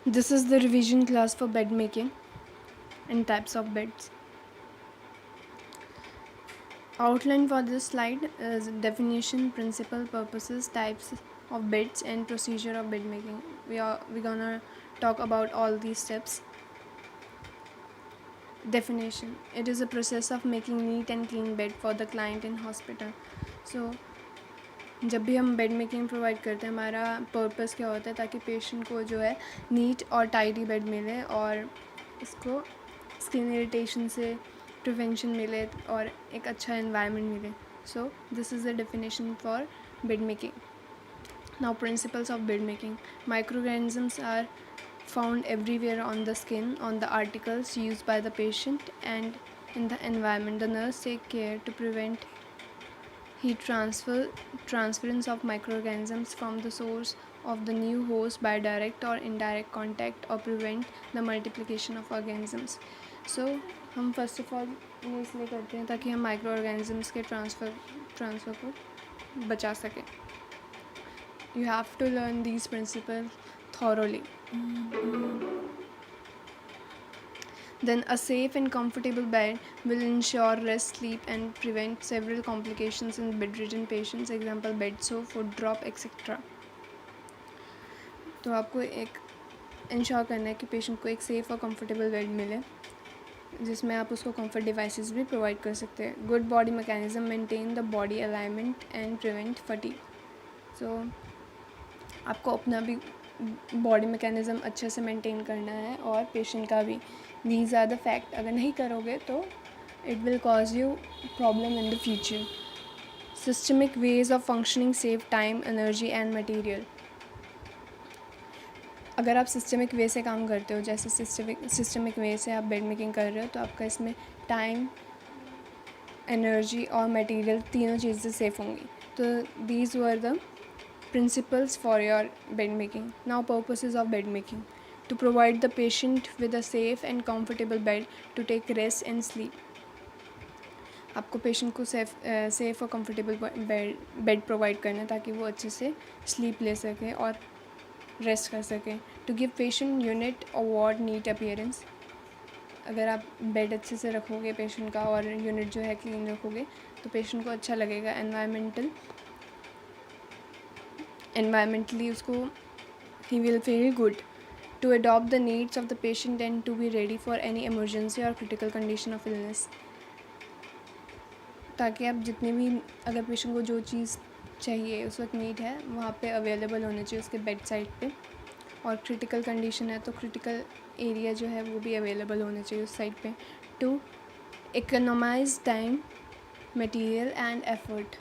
This is the revision class for bed making and types of beds. Outline for this slide is definition, principle, purposes, types of beds and procedure of bed making. We're gonna talk about all these steps. Definition: it is a process of making neat and clean bed for the client in hospital. So जब भी हम bed making provide करते हैं, हमारा purpose क्या होता है, ताकि पेशेंट को जो है नीट और टाइडी बेड मिले और इसको स्किन इरिटेशन से प्रिवेंशन मिले और एक अच्छा एनवायरनमेंट मिले. So this is the definition for bed making. Now principles of bed making. Microorganisms are found everywhere on the skin, on the articles used by the patient, and in the environment. The nurse take care to prevent transference of microorganisms from the source of the new host by direct or indirect contact, or prevent the multiplication of organisms. So हम first of all ये इसलिए करते हैं ताकि हम micro organisms के transfer को बचा सकें. You have to learn these principle thoroughly. Then a safe and comfortable bed will ensure rest, sleep and prevent several complications in bedridden patients, example bed sore, foot drop, etc. तो आपको एक ensure करना है कि patient को एक safe और comfortable bed मिले, जिसमें आप उसको कंफर्ट डिवाइसेस भी प्रोवाइड कर सकते हैं. Good body mechanism maintain the body alignment and prevent fatigue. So आपको अपना भी बॉडी मैकेनिज़्म अच्छे से मेंटेन करना है और पेशेंट का भी. These are the fact. अगर नहीं करोगे तो it will cause you problem in the future. Systemic ways of functioning save time, energy and material. अगर आप सिस्टमिक वे से काम करते हो, जैसे सिस्टमिक वे से आप बेड मेकिंग कर रहे हो, तो आपका इसमें टाइम, एनर्जी और मटेरियल तीनों चीज़ें सेफ होंगी. तो these were the principles for your bed making. Now purposes of bed making: to provide the patient with a safe and comfortable bed to take rest and sleep. आपको patient को safe और comfortable bed provide करना है ताकि वो अच्छे से sleep ले सके और रेस्ट कर सकें. टू गिव पेशेंट यूनिट और वार्ड नीट अपीयरेंस. अगर आप बेड अच्छे से रखोगे पेशेंट का और यूनिट जो है क्लीन रखोगे तो पेशेंट को अच्छा लगेगा. Environmentally उसको he will feel good. To adopt the needs of the patient and to be ready for any emergency or critical condition of illness. ताकि आप जितने भी, अगर पेशेंट को जो चीज़ चाहिए उस वक्त नीड है, वहाँ पे अवेलेबल होने चाहिए उसके बेड साइड पे. और क्रिटिकल कंडीशन है तो क्रिटिकल एरिया जो है वो भी अवेलेबल होने चाहिए उस साइड पे. To economise time, material and effort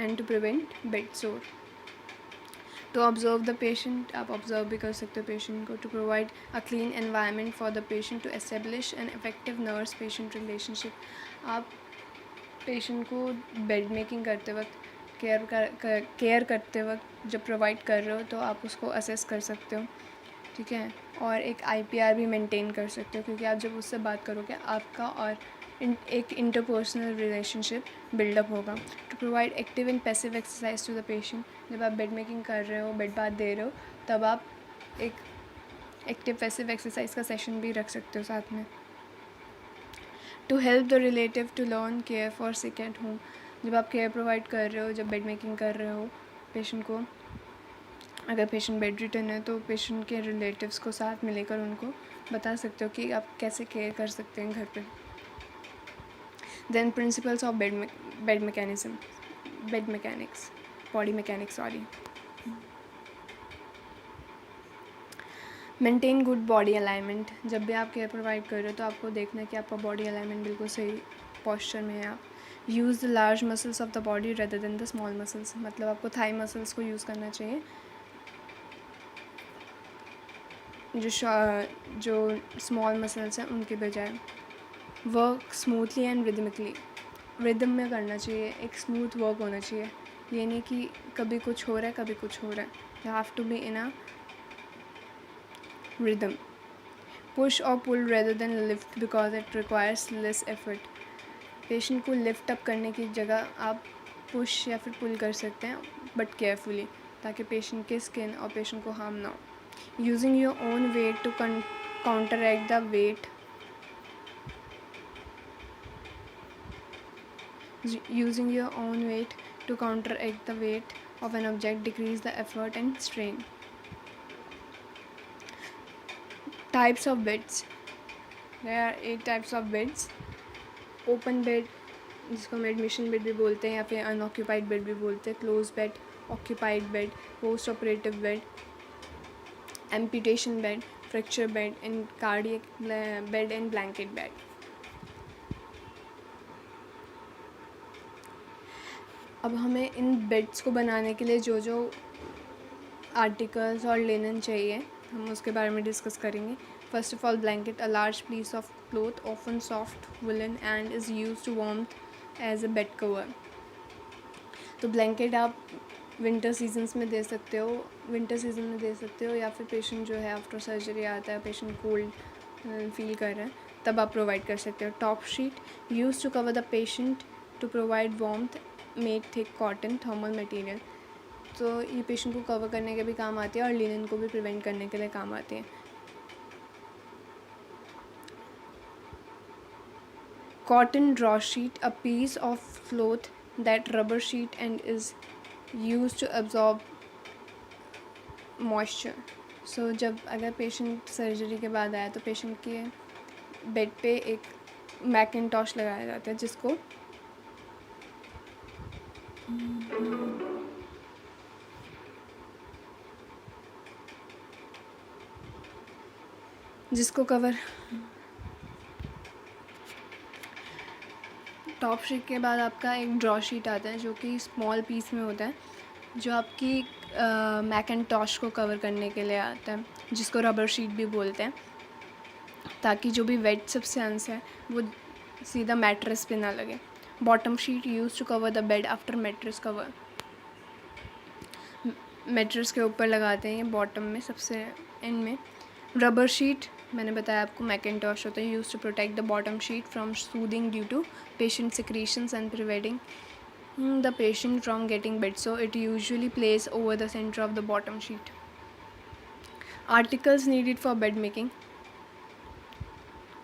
and to prevent bed sore. To observe the patient, आप ऑब्जर्व भी कर सकते हो पेशेंट को. To provide a clean environment for the patient to establish an effective nurse patient relationship. आप patient को bed making करते वक्त, केयर करते वक्त जब प्रोवाइड कर रहे हो तो आप उसको असेस कर सकते हो, ठीक है. और एक IPR भी मेंटेन कर सकते हो, क्योंकि आप जब उससे बात करोगे आपका और एक इंटरपर्सनल रिलेशनशिप बिल्डअप होगा. To provide active and passive exercise to the patient. जब आप बेड मेकिंग कर रहे हो, बेड बाथ दे रहे हो, तब आप एक एक्टिव पैसिव एक्सरसाइज का सेशन भी रख सकते हो साथ में. To help the relative to learn care for sick at home. जब आप केयर प्रोवाइड कर रहे हो, जब बेड मेकिंग कर रहे हो पेशेंट को, अगर पेशेंट बेड रिटर्न है तो पेशेंट के रिलेटिव्स को साथ में लेकर उनको बता सकते हो कि आप कैसे केयर कर सकते हैं घर पे. Then principles of bed mechanics, body mechanics, sorry. Maintain good body alignment. जब भी आप केयर प्रोवाइड कर रहे हो तो आपको देखना है कि आपका बॉडी अलाइनमेंट बिल्कुल सही पोस्चर में है. आप use the large muscles of the body rather than the small muscles. मतलब आपको थाई मसल्स को यूज़ करना चाहिए, जो स्मॉल मसल्स हैं उनके बजाय. Work smoothly and rhythmically. Rhythm में करना चाहिए, एक स्मूथ वर्क होना चाहिए. ये नहीं कि कभी कुछ हो रहा है कभी कुछ हो रहा है. You have to be in a rhythm. Push और pull rather than lift because it requires less effort. Patient को लिफ्ट अप करने की जगह आप पुश या फिर पुल कर सकते हैं, बट केयरफुली. ताकि पेशेंट के स्किन और पेशेंट को हार्म ना हो. Using your own weight to counteract the weight. Using your own weight to counteract the weight of an object decrease the effort and strain. Types of beds. There are 8 types of beds. Open bed, जिसको हम admission bed भी बोलते हैं या फिर unoccupied bed भी बोलते हैं. Close bed, occupied bed, post operative bed, amputation bed, fracture bed and cardiac bed and blanket bed. अब हमें इन बेड्स को बनाने के लिए जो जो आर्टिकल्स और लिनन चाहिए हम उसके बारे में डिस्कस करेंगे. First of all, blanket, a large piece of cloth often soft woollen and is use to warmth as a bed cover. तो ब्लैंकेट आप विंटर सीजन्स में दे सकते हो, या फिर पेशेंट जो है आफ्टर सर्जरी आता है, पेशेंट कोल्ड फील कर रहे हैं, तब आप प्रोवाइड कर सकते हो. Top sheet use to cover the patient to provide warmth, made thick cotton thermal material. तो ये पेशेंट को कवर करने के भी काम आती है और लिनन को भी प्रिवेंट करने के लिए काम आती है. Cotton draw sheet, a piece of cloth that rubber sheet and is use to absorb moisture. So जब अगर पेशेंट सर्जरी के बाद आया तो पेशेंट के बेड पे एक मैकिनटॉश लगाया जाता है जिसको कवर. टॉप शीट के बाद आपका एक ड्रॉ शीट आता है जो कि स्मॉल पीस में होता है, जो आपकी मैकिनटॉश को कवर करने के लिए आता है, जिसको रबर शीट भी बोलते हैं, ताकि जो भी वेट सब्सटेंस है वो सीधा मैट्रेस पे ना लगे. Bottom sheet use to cover the bed after mattress cover. Mattress के ऊपर लगाते हैं ये बॉटम में, सबसे एंड में. रबर शीट मैंने बताया आपको मैकिनटॉश होता है, use to protect the bottom sheet from soothing due to patient secretions and preventing the patient from getting bed, so it usually plays over the center of the bottom sheet. Articles needed for bed making.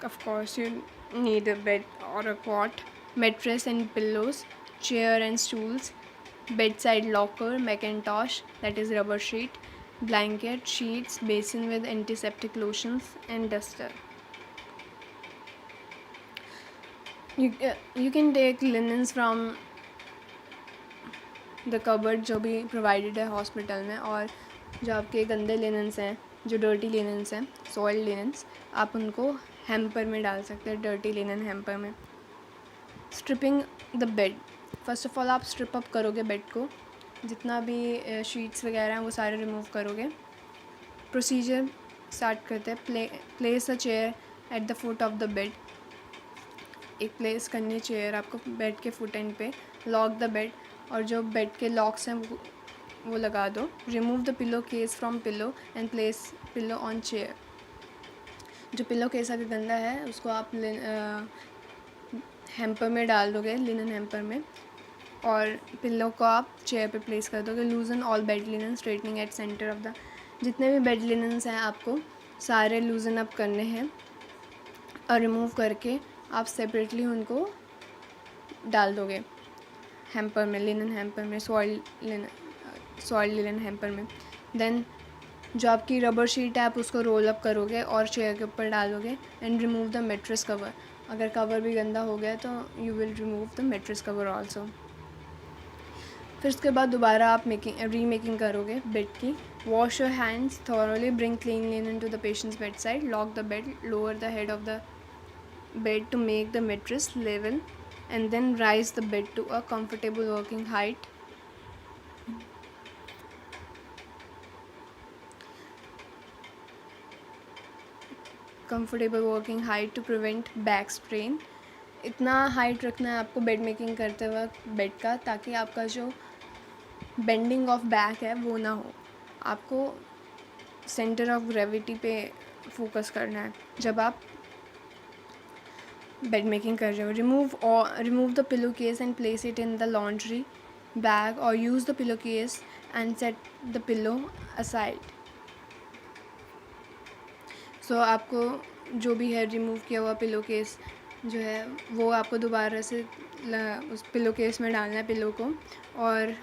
Of course you need a bed or a cot, mattress and pillows, chair and stools, bedside locker, Macintosh, that is rubber sheet, blanket, sheets, basin with antiseptic lotions and duster. You can take linens from the cupboard जो भी provided है hospital में, और जो आपके गंदे linens हैं, जो डर्टी लिनन्स हैं, सॉइल लिनन्स, आप उनको हैम्पर में डाल सकते हैं, डर्टी लिनन हैम्पर में. Stripping the bed. First of all आप स्ट्रिप अप करोगे बेड को, जितना भी शीट्स वगैरह हैं वो सारे रिमूव करोगे. प्रोसीजर स्टार्ट करते हैं. Place a chair at the foot of the bed. एक प्लेस करनी चेयर आपको बेड के फुट एंड पे. लॉक द बेड, और जो बेड के लॉक्स हैं वो लगा दो. Remove the pillow case from pillow and place pillow on chair. जो पिलो केस अगर गंदा है उसको आप हैम्पर में डाल दोगे, लिनन हैम्पर में, और पिलो को आप चेयर पे प्लेस कर दोगे. लूजन all bed linen straightening at centre of the. जितने भी बेड लिनन्स हैं आपको सारे लूजन अप करने हैं, और रिमूव करके आप सेपरेटली उनको डाल दोगे हैम्पर में, लिनन हैम्पर में, सॉइल लिनन हैम्पर में. देन जो आपकी रबर शीट है आप उसको रोल अप करोगे और चेयर के ऊपर डालोगे. And remove the mattress cover. अगर कवर भी गंदा हो गया तो you will remove the mattress cover also. फिर उसके बाद दोबारा आप रीमेकिंग करोगे बेड की. Wash your hands thoroughly, bring clean linen to the patient's bed side, lock the bed, lower the head of the bed to make the mattress level, and then rise the bed to a comfortable working height. Comfortable working height to prevent back strain. इतना height रखना है आपको bed making करते वक्त bed का, ताकि आपका जो बेंडिंग ऑफ बैक है वो ना हो. आपको सेंटर ऑफ ग्रेविटी पे फोकस करना है जब आप बेड मेकिंग कर रहे हो. Remove the pillow case and place it in the laundry bag, और use the pillow case and set the pillow aside. So आपको जो भी है रिमूव किया हुआ पिलो केस जो है वो आपको दोबारा से उस पिलो केस में डालना है पिलो को, और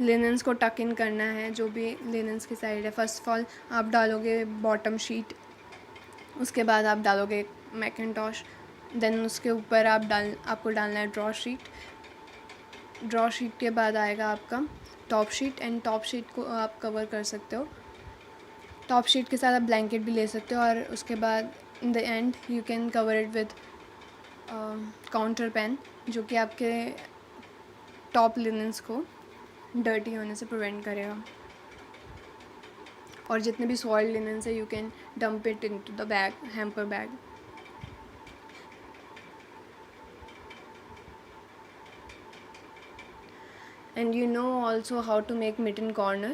लिनन्स को टक इन करना है, जो भी लिनन्स की साइड है. फर्स्ट ऑफ ऑल आप डालोगे बॉटम शीट, उसके बाद आप डालोगे मैकिन्टॉश, देन उसके ऊपर आपको डालना है ड्रॉ शीट. ड्रॉ शीट के बाद आएगा आपका top sheet, and top sheet को आप कवर कर सकते हो. टॉप शीट के साथ आप ब्लैंकेट भी ले सकते हो, और उसके बाद in the end you can cover it with counterpane, जो कि आपके टॉप लिनन्स को डर्टी होने से प्रिवेंट करेगा. और जितने भी सॉइल्ड लिनन्स है you can dump it into the bag, hamper bag. And you know also how to make mitten corner.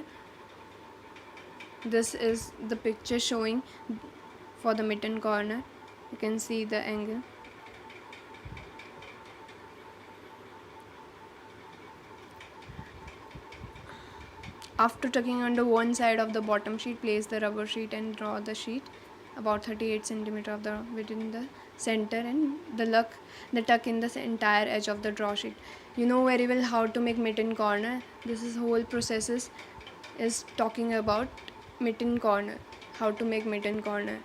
This is the picture showing for the mitten corner. You can see the angle. After tucking under one side of the bottom sheet, place the rubber sheet and draw the sheet about 38 centimeter of the within the center, and the tuck in the entire edge of the draw sheet. You know very well how to make mitten corner. This is whole process is talking about mitten corner, how to make mitten corner,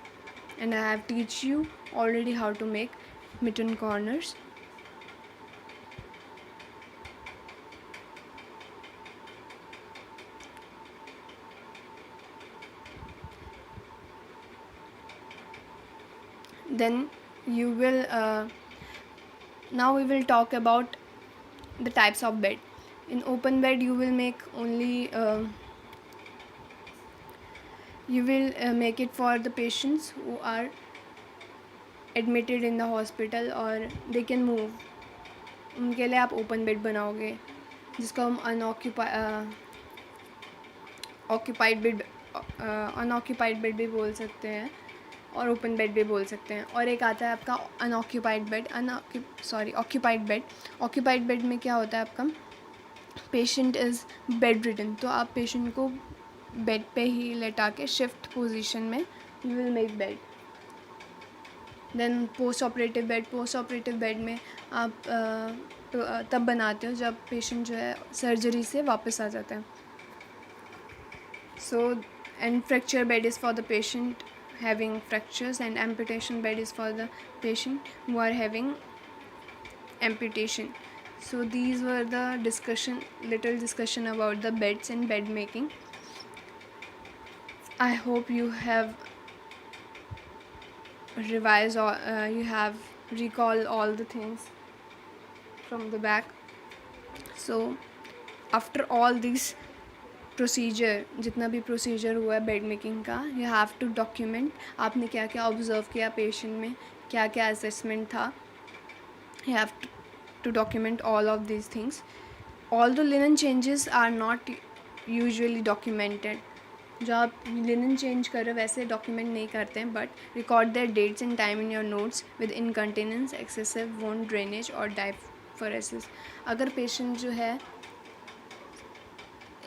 and I have teach you already how to make mitten corners. Then you will now we will talk about the types of bed. In open bed you will make only you will make it for the patients who are admitted in the hospital or they can move. उनके लिए आप open bed बनाओगे, जिसको हम unoccupied bed भी बोल सकते हैं और ओपन बेड भी बोल सकते हैं. और एक आता है आपका unoccupied bed, occupied bed. Occupied bed में क्या होता है, आपका पेशेंट इज़ बेड रिडन, तो आप पेशेंट को बेड पे ही लेटा के शिफ्ट पोजीशन में you will make bed. Then post operative bed में आप तब बनाते हो जब पेशेंट जो है सर्जरी से वापस आ जाता है. So and fracture bed is for the patient having fractures, and amputation bed is for the patient who are having amputation. So these were the little discussion about the beds and bed making. I hope you have revised or you have recalled all the things from the back. So after all these procedure, जितना भी procedure हुआ है bed making का, you have to document आपने क्या क्या observe किया patient में, क्या क्या असेसमेंट था. You have to document all of these things. All the linen changes are not usually documented. जो आप लिनन चेंज कर रहे हो वैसे डॉक्यूमेंट नहीं करते हैं, but record their dates and time in your notes with incontinence, excessive wound drainage और डायफोरेसिस. अगर पेशेंट जो है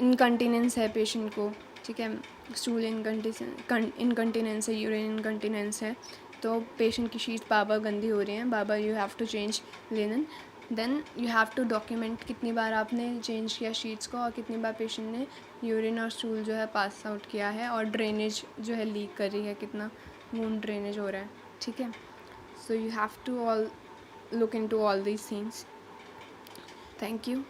इनकंटिनेंस है पेशेंट को, ठीक है, स्टूल इनकंटिनेंस है, यूरिन इनकंटिनेंस है, तो पेशेंट की शीट्स बार गंदी हो रही हैं, बार you have to change linen. Then you have to document कितनी बार आपने चेंज किया शीट्स को और कितनी बार पेशेंट ने यूरिन और स्टूल जो है पास आउट किया है, और ड्रेनेज जो है लीक कर रही है, कितना वूंड ड्रेनेज हो रहा है, ठीक है. So you have to look into all these things. Thank you.